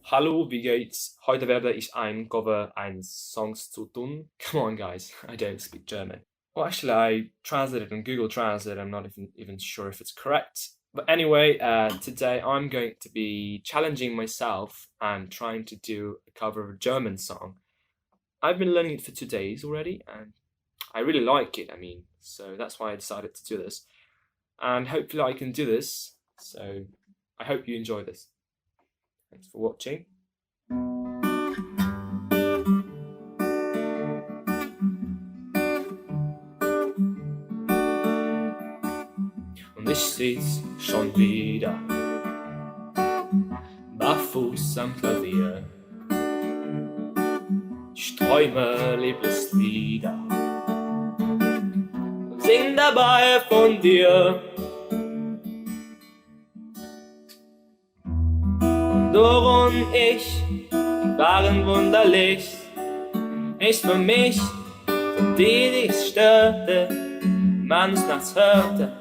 Hallo, wie geht's? Heute werde ich ein Cover eines Songs zu tun. Come on, guys, I don't speak German. Well, actually, I translated on Google Translate. I'm not even sure if it's correct. But anyway, today I'm going to be challenging myself and trying to do a cover of a German song. I've been learning it for 2 days already, and I really like it. So that's why I decided to do this. And hopefully I can do this. So I hope you enjoy this. Thanks for watching. Und ich sitz schon wieder barfuß am Klavier. Ich träume Liebeslieder und sing dabei von dir. Du und ich waren wunderlich, nicht für mich, für die es störte, man es nachts hörte.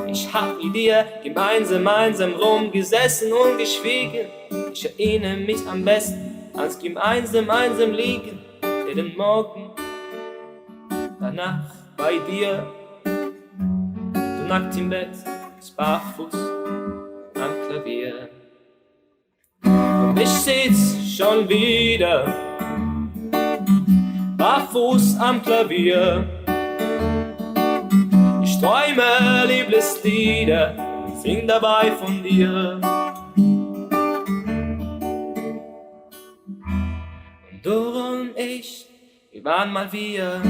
Ich hab mit dir gemeinsam rumgesessen und geschwiegen. Ich erinnere mich am besten ans gemeinsam liegen. Jeden Morgen, danach bei dir. Du nackt im Bett, barfuß am Klavier. Und ich sitz schon wieder barfuß am Klavier. Ich träume Liebeslieder, sing dabei von dir. Und du und ich, wir waren mal wir.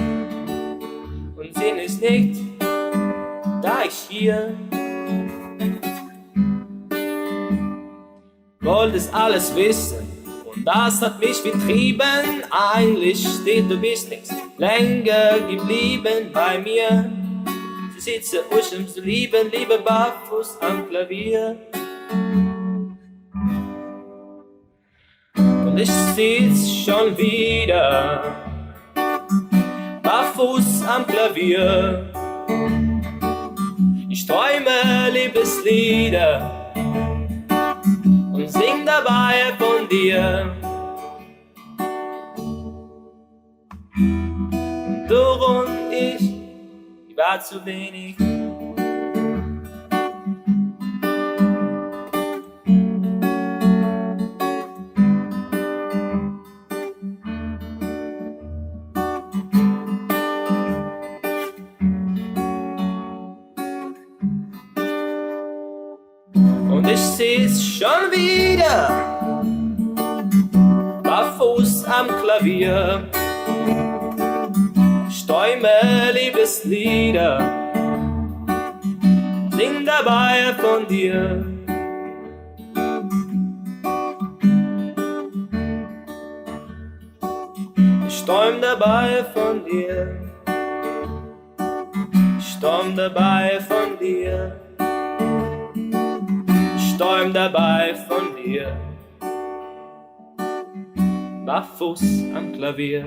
Und Sinn ist nicht, da ich hier wollte es alles wissen. Und das hat mich betrieben. Eigentlich steht du bist nix länger geblieben bei mir. Sitze um zu lieben, liebe barfuß am Klavier. Und ich sitz schon wieder barfuß am Klavier. Ich träume Liebeslieder und sing dabei von dir. Und du und ich, war zu wenig. Und ich sitz schon wieder barfuß am Klavier. Ich träume Liebeslieder, sing dabei von dir. Ich träum dabei von dir. Ich träum dabei von dir. Ich träum dabei von dir. Barfuß am Klavier.